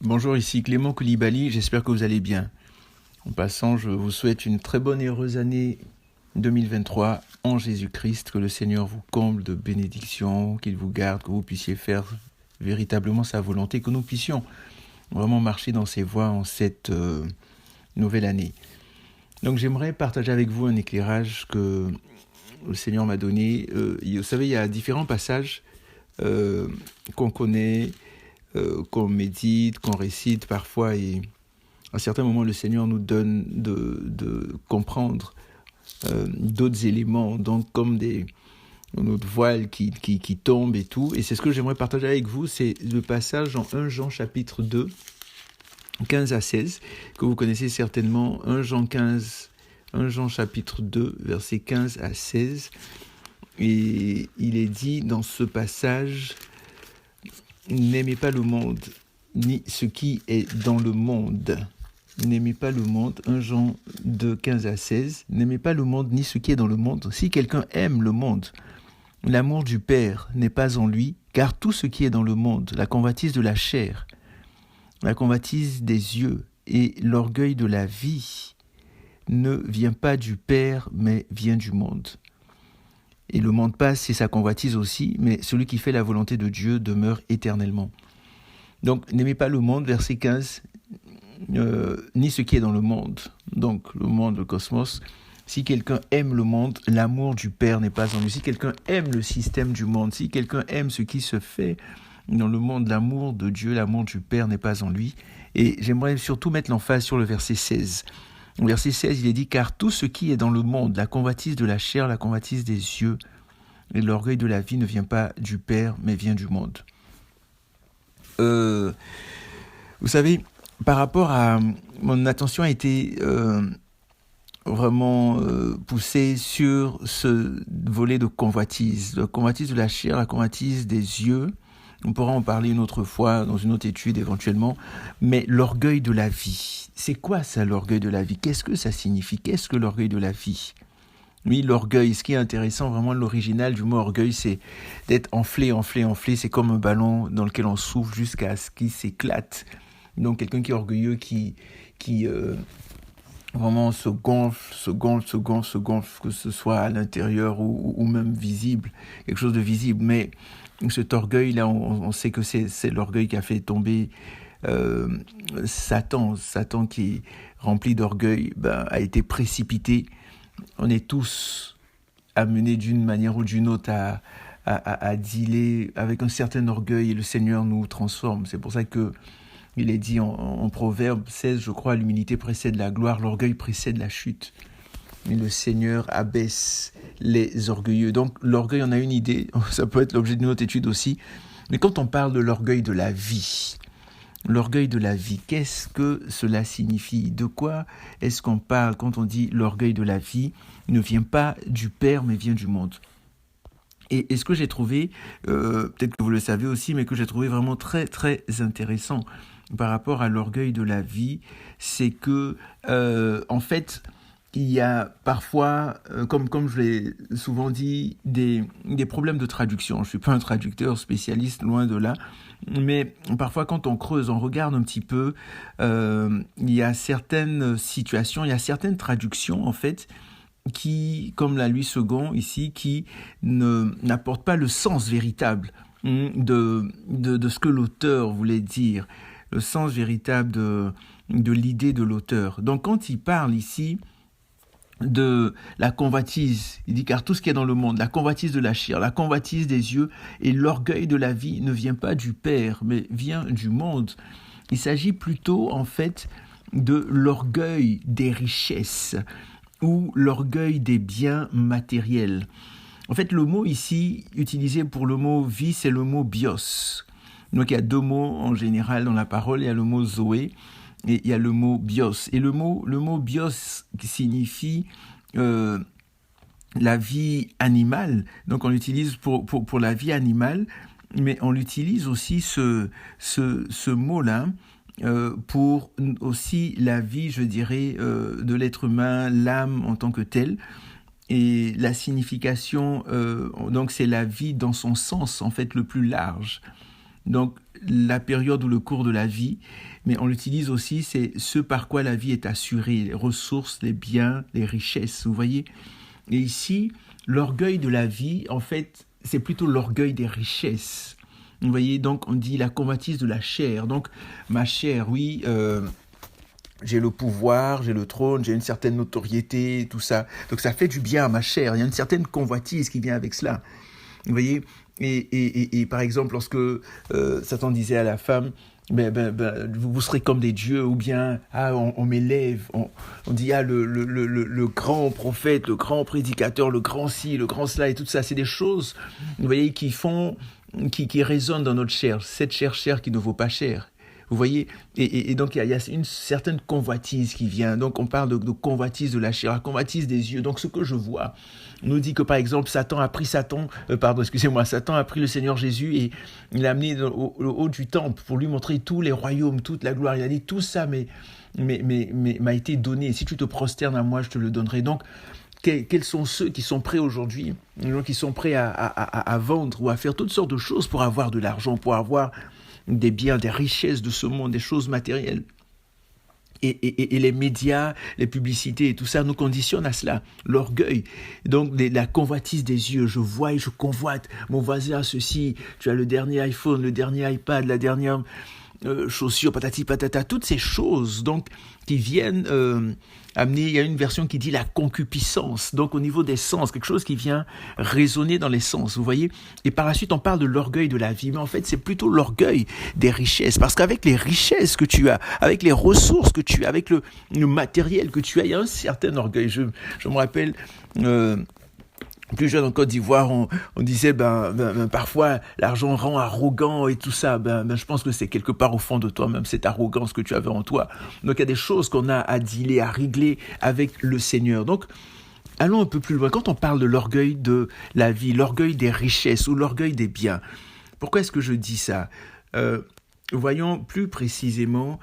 Bonjour, ici Clément Koulibaly, j'espère que vous allez bien. En passant, je vous souhaite une très bonne et heureuse année 2023 en Jésus-Christ, que le Seigneur vous comble de bénédictions, qu'il vous garde, que vous puissiez faire véritablement sa volonté, que nous puissions vraiment marcher dans ses voies en cette nouvelle année. Donc j'aimerais partager avec vous un éclairage que le Seigneur m'a donné. Vous savez, il y a différents passages qu'on connaît, qu'on médite, qu'on récite parfois, et à certains moments le Seigneur nous donne de comprendre d'autres éléments, donc comme notre voile qui tombe et tout. Et c'est ce que j'aimerais partager avec vous, c'est le passage en 1 Jean chapitre 2, 15 à 16, que vous connaissez certainement. 1 Jean chapitre 2, versets 15 à 16. Et il est dit dans ce passage: n'aimez pas le monde, ni ce qui est dans le monde. N'aimez pas le monde. 1 Jean 2, 15 à 16. N'aimez pas le monde, ni ce qui est dans le monde. Si quelqu'un aime le monde, l'amour du Père n'est pas en lui, car tout ce qui est dans le monde, la convoitise de la chair, la convoitise des yeux et l'orgueil de la vie, ne vient pas du Père, mais vient du monde. Et le monde passe et sa convoitise aussi, mais celui qui fait la volonté de Dieu demeure éternellement. Donc, n'aimez pas le monde, verset 15, ni ce qui est dans le monde. Donc, le monde, le cosmos. Si quelqu'un aime le monde, l'amour du Père n'est pas en lui. Si quelqu'un aime le système du monde, si quelqu'un aime ce qui se fait dans le monde, l'amour de Dieu, l'amour du Père n'est pas en lui. Et j'aimerais surtout mettre l'emphase sur le verset 16. Au verset 16, il est dit: car tout ce qui est dans le monde, la convoitise de la chair, la convoitise des yeux et l'orgueil de la vie ne vient pas du Père, mais vient du monde. Vous savez, par rapport à... Mon attention a été vraiment poussée sur ce volet de convoitise. La convoitise de la chair, la convoitise des yeux. On pourra en parler une autre fois, dans une autre étude éventuellement. Mais l'orgueil de la vie, c'est quoi ça, l'orgueil de la vie? Qu'est-ce que ça signifie? Qu'est-ce que l'orgueil de la vie? Oui, l'orgueil, ce qui est intéressant, vraiment l'original du mot orgueil, c'est d'être enflé. C'est comme un ballon dans lequel on souffle jusqu'à ce qu'il s'éclate. Donc quelqu'un qui est orgueilleux, qui vraiment se gonfle, que ce soit à l'intérieur ou même visible, quelque chose de visible. Mais cet orgueil-là, on sait que c'est l'orgueil qui a fait tomber Satan. Satan, qui est rempli d'orgueil, a été précipité. On est tous amenés d'une manière ou d'une autre à dealer avec un certain orgueil, et le Seigneur nous transforme. C'est pour ça que il est dit en Proverbe 16, je crois, l'humilité précède la gloire, l'orgueil précède la chute. Mais le Seigneur abaisse les orgueilleux. Donc l'orgueil, on a une idée, ça peut être l'objet d'une autre étude aussi. Mais quand on parle de l'orgueil de la vie, qu'est-ce que cela signifie? De quoi est-ce qu'on parle quand on dit l'orgueil de la vie ne vient pas du Père, mais vient du monde? Et ce que j'ai trouvé, peut-être que vous le savez aussi, mais que j'ai trouvé vraiment très, très intéressant par rapport à l'orgueil de la vie, c'est que, en fait, il y a parfois, comme je l'ai souvent dit, des problèmes de traduction. Je ne suis pas un traducteur spécialiste, loin de là, mais parfois quand on creuse, on regarde un petit peu, il y a certaines situations, il y a certaines traductions, en fait, qui, comme la Louis II ici, qui n'apporte pas le sens véritable de ce que l'auteur voulait dire, le sens véritable de l'idée de l'auteur. Donc quand il parle ici de la convoitise, il dit: car tout ce qui est dans le monde, la convoitise de la chair, la convoitise des yeux et l'orgueil de la vie ne vient pas du Père, mais vient du monde. Il s'agit plutôt en fait de l'orgueil des richesses ou l'orgueil des biens matériels. En fait, le mot ici utilisé pour le mot vie, c'est le mot bios. Donc il y a deux mots en général dans la parole, il y a le mot zoé et il y a le mot bios. Et le mot bios signifie la vie animale. Donc on l'utilise pour la vie animale, mais on l'utilise aussi ce mot-là pour aussi la vie, je dirais, de l'être humain, l'âme en tant que telle. Et la signification, donc c'est la vie dans son sens, en fait, le plus large. Donc, la période ou le cours de la vie, mais on l'utilise aussi, c'est ce par quoi la vie est assurée, les ressources, les biens, les richesses, vous voyez. Et ici, l'orgueil de la vie, en fait, c'est plutôt l'orgueil des richesses. Vous voyez, donc on dit la convoitise de la chair. Donc, ma chair, oui, j'ai le pouvoir, j'ai le trône, j'ai une certaine notoriété, tout ça. Donc ça fait du bien à ma chair. Il y a une certaine convoitise qui vient avec cela. Vous voyez, et par exemple, lorsque Satan disait à la femme, vous serez comme des dieux, ou bien on m'élève, on dit le grand prophète, le grand prédicateur, le grand ci, le grand cela, et tout ça, c'est des choses, vous voyez, qui résonnent dans notre chair, cette chair qui ne vaut pas cher. Vous voyez, et donc il y a une certaine convoitise qui vient. Donc on parle de convoitise de la chair, la convoitise des yeux. Donc ce que je vois nous dit que par exemple Satan a pris Satan a pris le Seigneur Jésus et il l'a amené au haut du temple pour lui montrer tous les royaumes, toute la gloire. Il a dit tout ça mais m'a été donné. Si tu te prosternes à moi, je te le donnerai. Donc quels sont ceux qui sont prêts aujourd'hui, les gens qui sont prêts à vendre ou à faire toutes sortes de choses pour avoir de l'argent, pour avoir des biens, des richesses de ce monde, des choses matérielles. Et les médias, les publicités et tout ça nous conditionnent à cela. L'orgueil, donc la convoitise des yeux. Je vois et je convoite. Mon voisin a ceci. Tu as le dernier iPhone, le dernier iPad, la dernière chaussure, patati patata. Toutes ces choses donc qui viennent amener. Il y a une version qui dit la concupiscence. Donc au niveau des sens, quelque chose qui vient résonner dans les sens. Vous voyez. Et par la suite, on parle de l'orgueil de la vie. Mais en fait, c'est plutôt l'orgueil des richesses. Parce qu'avec les richesses que tu as, avec les ressources que tu as, avec le matériel que tu as, il y a un certain orgueil. Je me rappelle... plus jeune en Côte d'Ivoire, on disait parfois l'argent rend arrogant et tout ça. Je pense que c'est quelque part au fond de toi, même cette arrogance que tu avais en toi. Donc il y a des choses qu'on a à dealer, à régler avec le Seigneur. Donc allons un peu plus loin. Quand on parle de l'orgueil de la vie, l'orgueil des richesses ou l'orgueil des biens, pourquoi est-ce que je dis ça ? Voyons plus précisément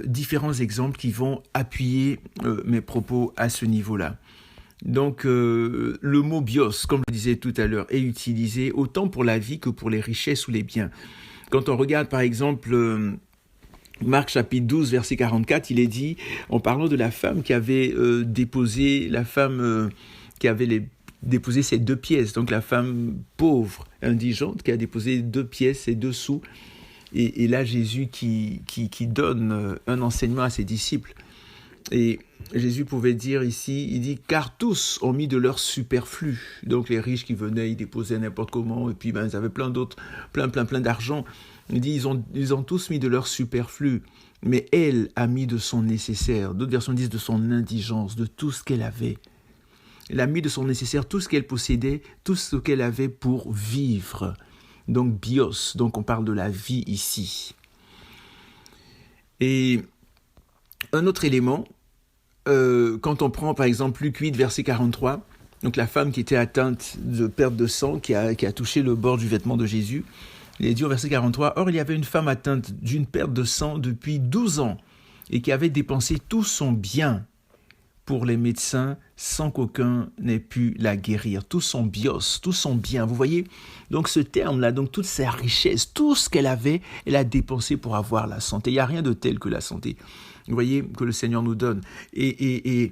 différents exemples qui vont appuyer mes propos à ce niveau-là. Donc, le mot bios, comme je le disais tout à l'heure, est utilisé autant pour la vie que pour les richesses ou les biens. Quand on regarde, par exemple, Marc chapitre 12, verset 44, il est dit, en parlant de la femme qui avait déposé ses 2 pièces, donc la femme pauvre, indigente, qui a déposé 2 pièces et 2 sous. Et là, Jésus qui donne un enseignement à ses disciples. Et Jésus pouvait dire ici, il dit, car tous ont mis de leur superflu. Donc les riches qui venaient, ils déposaient n'importe comment, et puis ils avaient plein d'autres, plein d'argent. Il dit, ils ont tous mis de leur superflu, mais elle a mis de son nécessaire. D'autres versions disent de son indigence, de tout ce qu'elle avait. Elle a mis de son nécessaire tout ce qu'elle possédait, tout ce qu'elle avait pour vivre. Donc bios, donc on parle de la vie ici. Et un autre élément, quand on prend par exemple Luc 8, verset 43, donc la femme qui était atteinte de perte de sang, qui a touché le bord du vêtement de Jésus, il est dit au verset 43, « Or il y avait une femme atteinte d'une perte de sang depuis 12 ans et qui avait dépensé tout son bien pour les médecins sans qu'aucun n'ait pu la guérir. » Tout son bios, tout son bien. Vous voyez, donc ce terme-là, donc toute sa richesse, tout ce qu'elle avait, elle a dépensé pour avoir la santé. Il n'y a rien de tel que la santé. Vous voyez, que le Seigneur nous donne. Et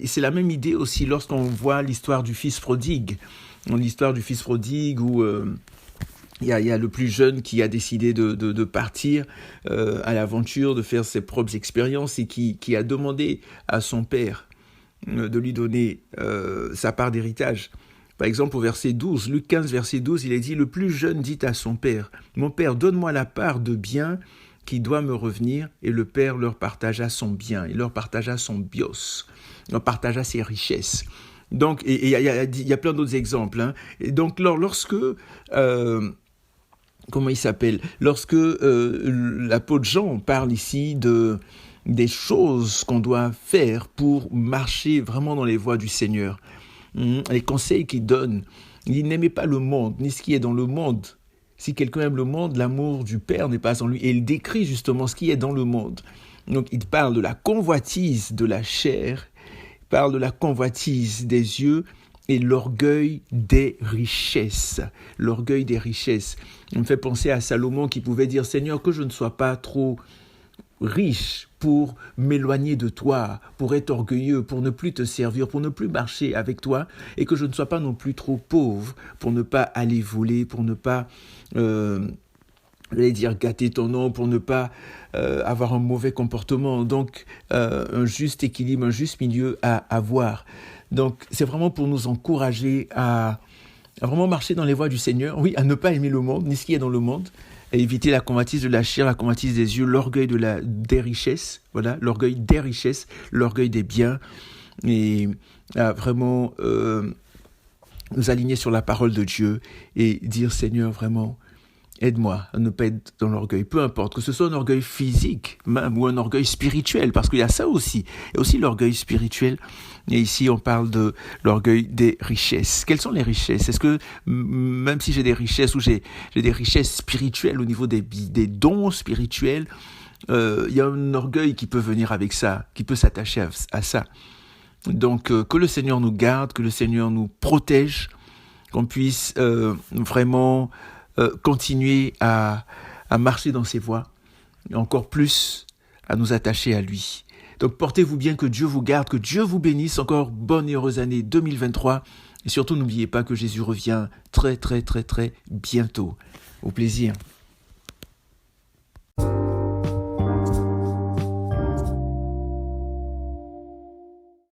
c'est la même idée aussi lorsqu'on voit l'histoire du fils prodigue. L'histoire du fils prodigue où il y a le plus jeune qui a décidé de partir à l'aventure, de faire ses propres expériences et qui a demandé à son père de lui donner sa part d'héritage. Par exemple, au verset 12, Luc 15, verset 12, il est dit « Le plus jeune dit à son père, « Mon père, donne-moi la part de bien qui doit me revenir. » Et le père leur partagea son bien, il leur partagea son bios, il leur partagea ses richesses. Donc, et il y a plein d'autres exemples. Hein. Et donc, lorsque... Lorsque l'apôtre Jean parle ici des choses qu'on doit faire pour marcher vraiment dans les voies du Seigneur, les conseils qu'il donne, il n'aimait pas le monde, ni ce qui est dans le monde. Si quelqu'un aime le monde, l'amour du Père n'est pas en lui. Et il décrit justement ce qui est dans le monde. Donc il parle de la convoitise de la chair, il parle de la convoitise des yeux et l'orgueil des richesses. L'orgueil des richesses. On me fait penser à Salomon qui pouvait dire, Seigneur, que je ne sois pas trop riche pour m'éloigner de toi, pour être orgueilleux, pour ne plus te servir, pour ne plus marcher avec toi, et que je ne sois pas non plus trop pauvre pour ne pas aller voler, pour ne pas gâter ton nom, pour ne pas avoir un mauvais comportement. Donc, un juste équilibre, un juste milieu à avoir. Donc, c'est vraiment pour nous encourager à vraiment marcher dans les voies du Seigneur, oui, à ne pas aimer le monde, ni ce qui est dans le monde, à éviter la convoitise de la chair, la convoitise des yeux, l'orgueil des richesses, voilà, l'orgueil des richesses, l'orgueil des biens, et à vraiment nous aligner sur la parole de Dieu et dire, Seigneur, vraiment, aide-moi à ne pas être dans l'orgueil, peu importe, que ce soit un orgueil physique même, ou un orgueil spirituel, parce qu'il y a ça aussi, il y a aussi l'orgueil spirituel, et ici on parle de l'orgueil des richesses. Quelles sont les richesses? Est-ce que même si j'ai des richesses, ou j'ai des richesses spirituelles au niveau des dons spirituels, il y a un orgueil qui peut venir avec ça, qui peut s'attacher à ça. Donc que le Seigneur nous garde, que le Seigneur nous protège, qu'on puisse vraiment continuer à marcher dans ses voies, et encore plus à nous attacher à lui. Donc portez-vous bien, que Dieu vous garde, que Dieu vous bénisse, encore bonne et heureuse année 2023, et surtout n'oubliez pas que Jésus revient très très très très bientôt. Au plaisir.